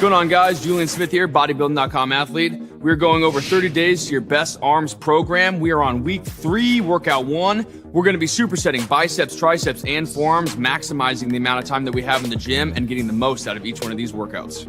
going on, guys? Julian Smith here, bodybuilding.com athlete. We're going over 30 days to your best arms program. We are on week 3, workout 1. We're going to be supersetting biceps, triceps, and forearms, maximizing the amount of time that we have in the gym and getting the most out of each one of these workouts.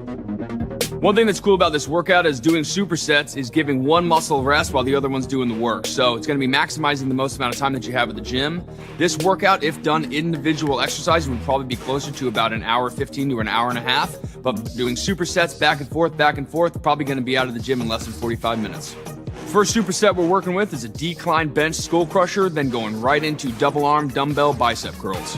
One thing that's cool about this workout is doing supersets is giving one muscle rest while the other one's doing the work. So it's going to be maximizing the most amount of time that you have at the gym. This workout, if done individual exercise, would probably be closer to about an hour 15 to an hour and a half. But doing supersets back and forth, probably going to be out of the gym in less than 45 minutes. First superset we're working with is a decline bench skull crusher, then going right into double arm dumbbell bicep curls.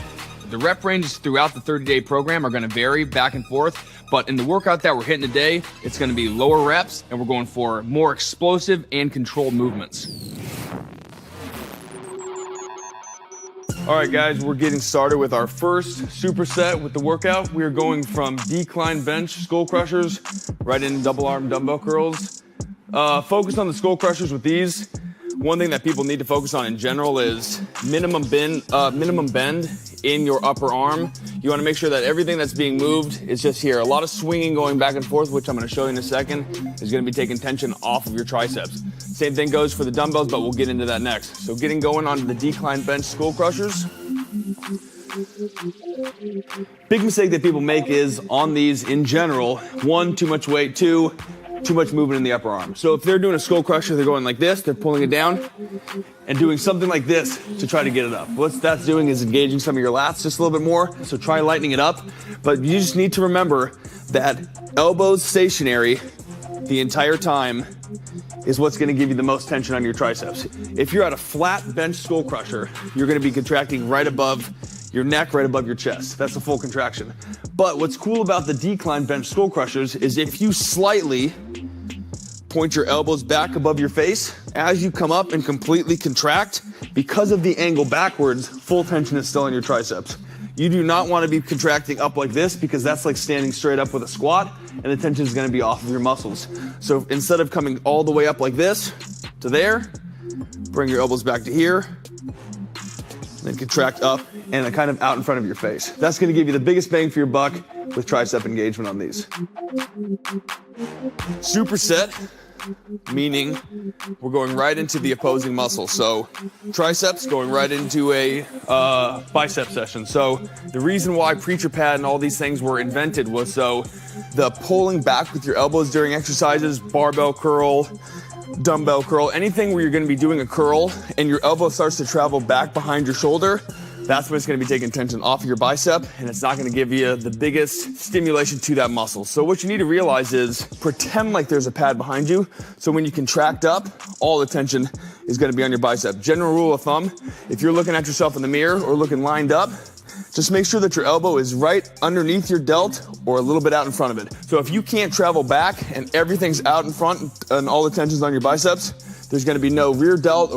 The rep ranges throughout the 30-day program are going to vary back and forth, but in the workout that we're hitting today, it's going to be lower reps, and we're going for more explosive and controlled movements. All right, guys, we're getting started with our first superset with the workout. We are going from decline bench skull crushers right into double arm dumbbell curls. Focus on the skull crushers with these. One thing that people need to focus on in general is minimum bend in your upper arm. You want to make sure that everything that's being moved is just here. A lot of swinging going back and forth, which I'm going to show you in a second, is going to be taking tension off of your triceps. Same thing goes for the dumbbells, but we'll get into that next. So getting going on the decline bench skull crushers. Big mistake that people make is on these in general, 1, too much weight, 2, too much movement in the upper arm. So if they're doing a skull crusher, they're going like this, they're pulling it down and doing something like this to try to get it up. What that's doing is engaging some of your lats just a little bit more. So try lightening it up. But you just need to remember that elbows stationary the entire time is what's going to give you the most tension on your triceps. If you're at a flat bench skull crusher, you're going to be contracting right above your neck, right above your chest. That's a full contraction. But what's cool about the decline bench skull crushers is if you slightly point your elbows back above your face, as you come up and completely contract, because of the angle backwards, full tension is still in your triceps. You do not want to be contracting up like this because that's like standing straight up with a squat and the tension is going to be off of your muscles. So instead of coming all the way up like this to there, bring your elbows back to here, then contract up and kind of out in front of your face. That's going to give you the biggest bang for your buck with tricep engagement on these. Superset, meaning we're going right into the opposing muscle. So triceps going right into a bicep session. So the reason why preacher pad and all these things were invented was so the pulling back with your elbows during exercises, barbell curl, dumbbell curl, anything where you're going to be doing a curl and your elbow starts to travel back behind your shoulder, that's when it's going to be taking tension off of your bicep and it's not going to give you the biggest stimulation to that muscle. So what you need to realize is pretend like there's a pad behind you. So when you contract up, all the tension is going to be on your bicep. General rule of thumb, if you're looking at yourself in the mirror or looking lined up, just make sure that your elbow is right underneath your delt or a little bit out in front of it. So if you can't travel back and everything's out in front and all the tension's on your biceps, there's going to be no rear delt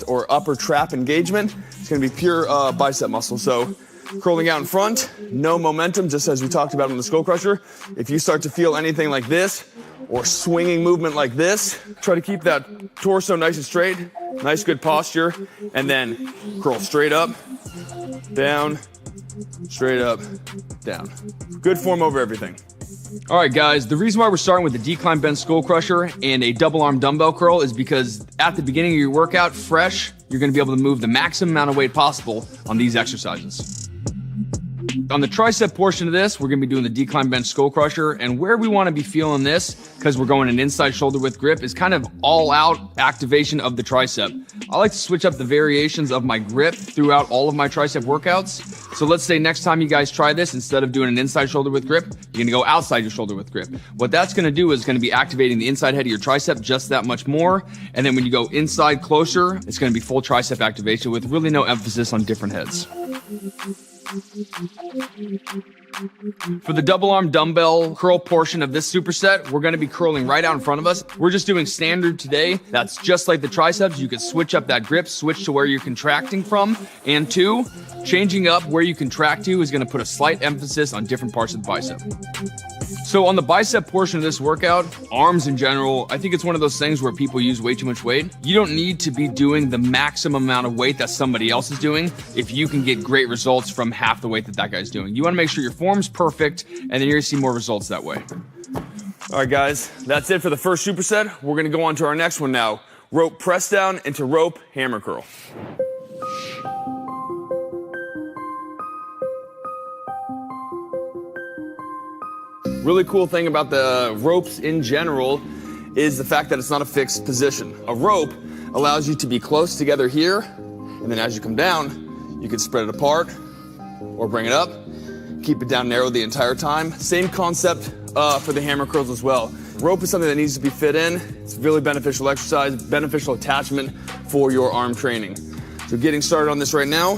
or upper trap engagement. It's going to be pure bicep muscle. So curling out in front, no momentum, just as we talked about in the skull crusher. If you start to feel anything like this or swinging movement like this, try to keep that torso nice and straight, nice good posture, and then curl straight up, down, straight up, down. Good form over everything. All right, guys, the reason why we're starting with the decline bench skull crusher and a double arm dumbbell curl is because at the beginning of your workout, fresh, you're going to be able to move the maximum amount of weight possible on these exercises. On the tricep portion of this, we're going to be doing the decline bench skull crusher, and where we want to be feeling this, because we're going an inside shoulder width grip, is kind of all out activation of the tricep. I like to switch up the variations of my grip throughout all of my tricep workouts. So let's say next time you guys try this, instead of doing an inside shoulder width grip, you're going to go outside your shoulder width grip. What that's going to do is going to be activating the inside head of your tricep just that much more. And then when you go inside closer, it's going to be full tricep activation with really no emphasis on different heads. For the double arm dumbbell curl portion of this superset, we're going to be curling right out in front of us. We're just doing standard today. That's just like the triceps. You can switch up that grip, switch to where you're contracting from. And 2, changing up where you contract to is going to put a slight emphasis on different parts of the bicep. So on the bicep portion of this workout, arms in general, I think it's one of those things where people use way too much weight. You don't need to be doing the maximum amount of weight that somebody else is doing if you can get great results from half the weight that that guy's doing. You want to make sure your form's perfect, and then you're going to see more results that way. All right, guys, that's it for the first superset. We're gonna go on to our next one now. Rope press down into rope hammer curl. Really cool thing about the ropes in general is the fact that it's not a fixed position. A rope allows you to be close together here, and then as you come down, you can spread it apart or bring it up, keep it down narrow the entire time. Same concept for the hammer curls as well. Rope is something that needs to be fit in. It's really beneficial exercise, beneficial attachment for your arm training. So getting started on this right now.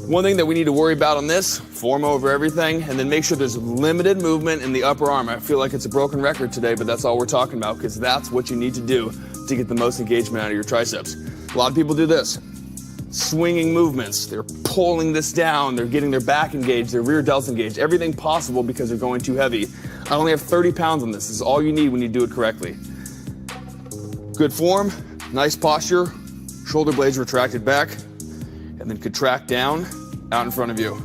One thing that we need to worry about on this, form over everything, and then make sure there's limited movement in the upper arm. I feel like it's a broken record today, but that's all we're talking about because that's what you need to do to get the most engagement out of your triceps. A lot of people do this. Swinging movements. They're pulling this down. They're getting their back engaged, their rear delts engaged, everything possible because they're going too heavy. I only have 30 pounds on this. This is all you need when you do it correctly. Good form, nice posture, shoulder blades retracted back, and then contract down out in front of you.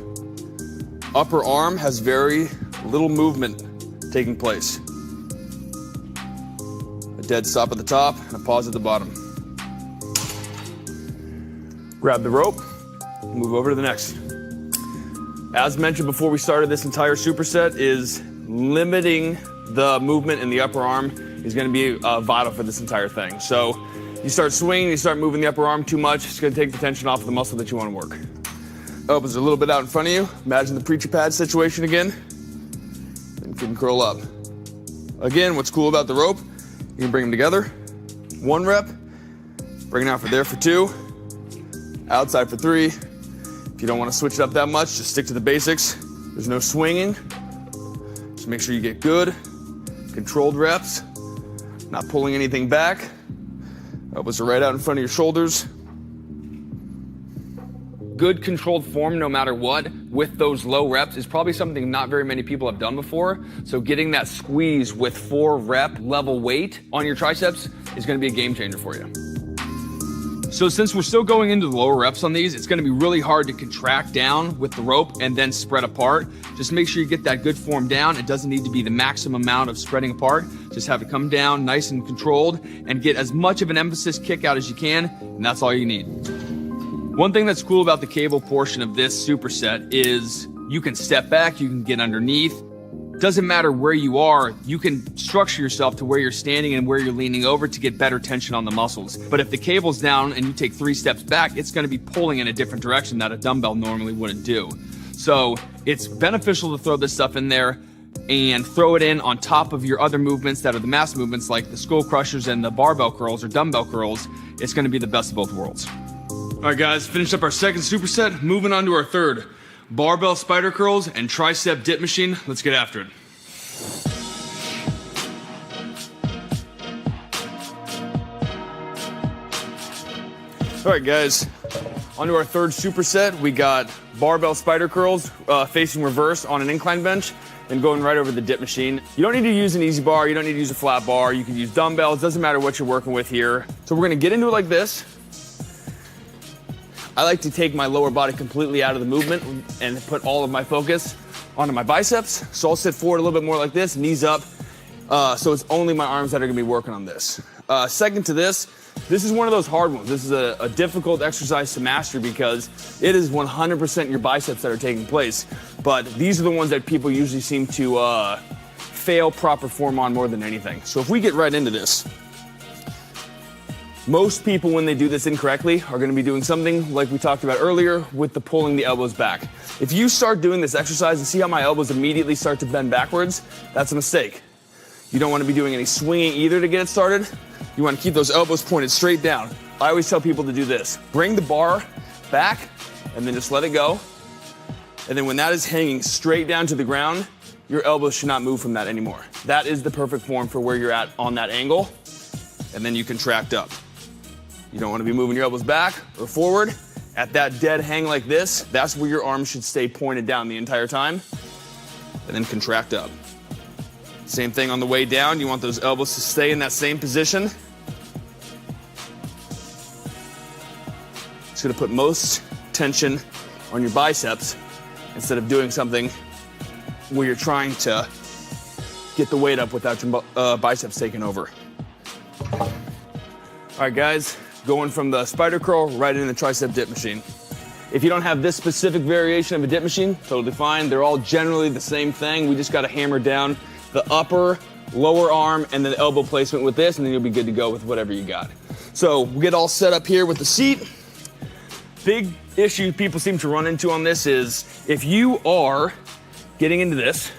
Upper arm has very little movement taking place. A dead stop at the top and a pause at the bottom. Grab the rope, move over to the next. As mentioned before we started, this entire superset is limiting the movement in the upper arm is going to be vital for this entire thing. So you start swinging, you start moving the upper arm too much, it's going to take the tension off of the muscle that you want to work. Elbows are a little bit out in front of you. Imagine the preacher pad situation again. Then you can curl up. Again, what's cool about the rope, you can bring them together. 1 rep, bring it out for there for 2, outside for 3. If you don't want to switch it up that much, just stick to the basics. There's no swinging. Just make sure you get good, controlled reps, not pulling anything back. Elbows are right out in front of your shoulders. Good controlled form no matter what with those low reps is probably something not very many people have done before. So getting that squeeze with 4 rep level weight on your triceps is going to be a game changer for you. So since we're still going into the lower reps on these, it's going to be really hard to contract down with the rope and then spread apart. Just make sure you get that good form down. It doesn't need to be the maximum amount of spreading apart. Just have it come down nice and controlled and get as much of an emphasis kick out as you can, and that's all you need. One thing that's cool about the cable portion of this superset is you can step back, you can get underneath. Doesn't matter where you are, you can structure yourself to where you're standing and where you're leaning over to get better tension on the muscles. But if the cable's down and you take 3 steps back, it's going to be pulling in a different direction that a dumbbell normally wouldn't do. So it's beneficial to throw this stuff in there and throw it in on top of your other movements that are the mass movements like the skull crushers and the barbell curls or dumbbell curls. It's going to be the best of both worlds. All right, guys, finished up our second superset. Moving on to our third. Barbell spider curls and tricep dip machine. Let's get after it. All right, guys, on to our third superset. We got barbell spider curls facing reverse on an incline bench and going right over the dip machine. You don't need to use an easy bar. You don't need to use a flat bar. You can use dumbbells. Doesn't matter what you're working with here. So we're going to get into it like this. I like to take my lower body completely out of the movement and put all of my focus onto my biceps. So I'll sit forward a little bit more like this, knees up. So it's only my arms that are gonna be working on this. Second to this is one of those hard ones. This is a difficult exercise to master because it is 100% your biceps that are taking place. But these are the ones that people usually seem to fail proper form on more than anything. So if we get right into this, most people, when they do this incorrectly, are going to be doing something like we talked about earlier with the pulling the elbows back. If you start doing this exercise and see how my elbows immediately start to bend backwards, that's a mistake. You don't want to be doing any swinging either to get it started. You want to keep those elbows pointed straight down. I always tell people to do this. Bring the bar back and then just let it go. And then when that is hanging straight down to the ground, your elbows should not move from that anymore. That is the perfect form for where you're at on that angle. And then you contract up. You don't want to be moving your elbows back or forward. At that dead hang like this, that's where your arms should stay pointed down the entire time. And then contract up. Same thing on the way down. You want those elbows to stay in that same position. It's going to put most tension on your biceps instead of doing something where you're trying to get the weight up without your biceps taking over. All right, guys, going from the spider curl right into the tricep dip machine. If you don't have this specific variation of a dip machine, totally fine. They're all generally the same thing. We just got to hammer down the upper, lower arm, and then the elbow placement with this, and then you'll be good to go with whatever you got. So we'll get all set up here with the seat. Big issue people seem to run into on this is if you are getting into this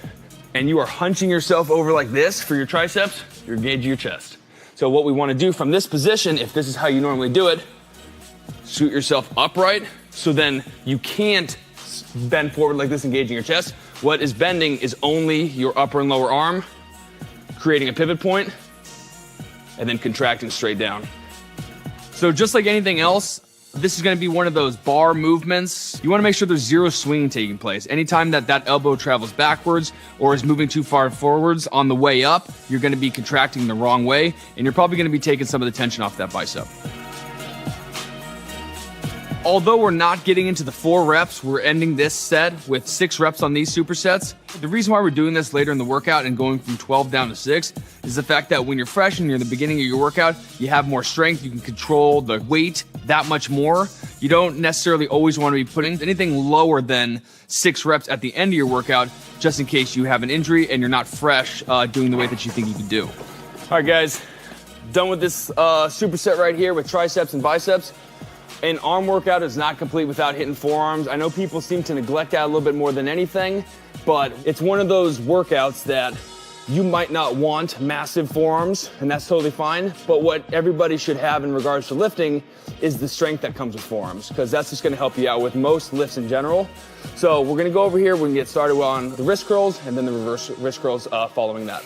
and you are hunching yourself over like this for your triceps, you're engaging your chest. So what we want to do from this position, if this is how you normally do it, scoot yourself upright, so then you can't bend forward like this, engaging your chest. What is bending is only your upper and lower arm, creating a pivot point, and then contracting straight down. So just like anything else, this is going to be one of those bar movements. You want to make sure there's zero swinging taking place. Anytime that elbow travels backwards or is moving too far forwards on the way up, you're going to be contracting the wrong way, and you're probably going to be taking some of the tension off that bicep. Although we're not getting into the 4 reps, we're ending this set with 6 reps on these supersets. The reason why we're doing this later in the workout and going from 12 down to 6 is the fact that when you're fresh and you're in the beginning of your workout, you have more strength, you can control the weight that much more. You don't necessarily always want to be putting anything lower than 6 reps at the end of your workout, just in case you have an injury and you're not fresh doing the weight that you think you can do. All right, guys, done with this superset right here with triceps and biceps. An arm workout is not complete without hitting forearms. I know people seem to neglect that a little bit more than anything, but it's one of those workouts that you might not want massive forearms, and that's totally fine. But what everybody should have in regards to lifting is the strength that comes with forearms, because that's just gonna help you out with most lifts in general. So we're gonna go over here, we can get started on the wrist curls and then the reverse wrist curls following that.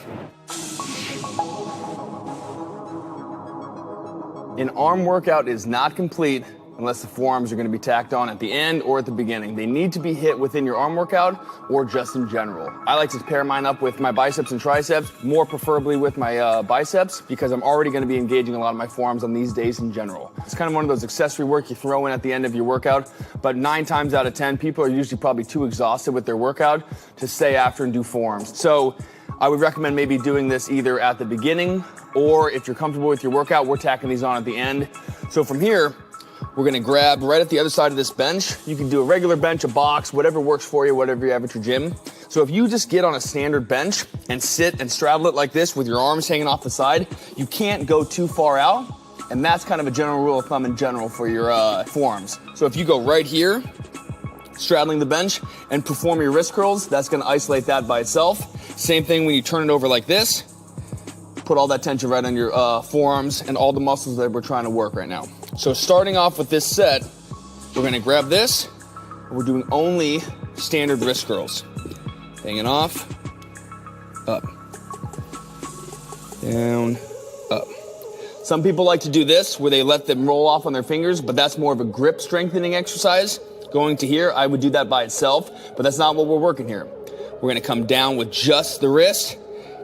An arm workout is not complete unless the forearms are going to be tacked on at the end or at the beginning. They need to be hit within your arm workout or just in general. I like to pair mine up with my biceps and triceps, more preferably with my biceps, because I'm already going to be engaging a lot of my forearms on these days in general. It's kind of one of those accessory work you throw in at the end of your workout, but 9 times out of 10, people are usually probably too exhausted with their workout to stay after and do forearms. So I would recommend maybe doing this either at the beginning, or if you're comfortable with your workout, we're tacking these on at the end. So from here, we're gonna grab right at the other side of this bench. You can do a regular bench, a box, whatever works for you, whatever you have at your gym. So if you just get on a standard bench and sit and straddle it like this with your arms hanging off the side, you can't go too far out. And that's kind of a general rule of thumb in general for your forearms. So if you go right here, straddling the bench, and perform your wrist curls, that's gonna isolate that by itself. Same thing when you turn it over like this, put all that tension right on your forearms and all the muscles that we're trying to work right now. So starting off with this set, we're gonna grab this, and we're doing only standard wrist curls. Hanging off, up, down, up. Some people like to do this where they let them roll off on their fingers, but that's more of a grip strengthening exercise. Going to here, I would do that by itself, but that's not what we're working here. We're gonna come down with just the wrist,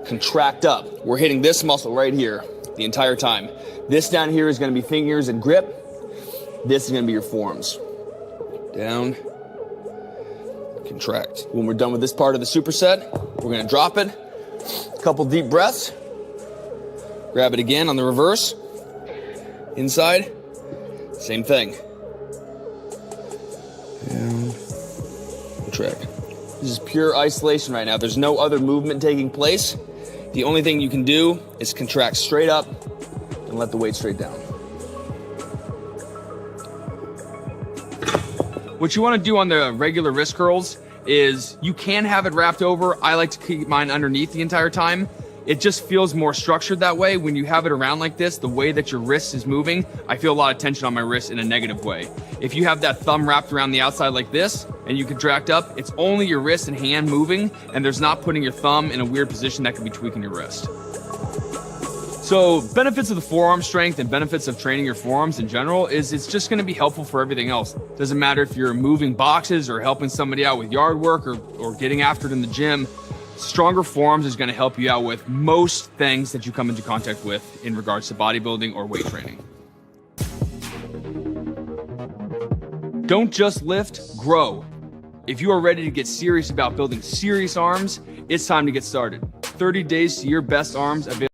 contract up. We're hitting this muscle right here the entire time. This down here is gonna be fingers and grip. This is gonna be your forearms. Down, contract. When we're done with this part of the superset, we're gonna drop it. A couple deep breaths. Grab it again on the reverse. Inside, same thing. Down, contract. This is pure isolation right now. There's no other movement taking place. The only thing you can do is contract straight up and let the weight straight down. What you want to do on the regular wrist curls is you can have it wrapped over. I like to keep mine underneath the entire time. It just feels more structured that way. When you have it around like this, the way that your wrist is moving, I feel a lot of tension on my wrist in a negative way. If you have that thumb wrapped around the outside like this and you contract up, it's only your wrist and hand moving, and there's not putting your thumb in a weird position that could be tweaking your wrist. So benefits of the forearm strength and benefits of training your forearms in general is it's just going to be helpful for everything else. Doesn't matter if you're moving boxes or helping somebody out with yard work or getting after it in the gym. Stronger forearms is going to help you out with most things that you come into contact with in regards to bodybuilding or weight training. Don't just lift, grow. If you are ready to get serious about building serious arms, it's time to get started. 30 days to your best arms available.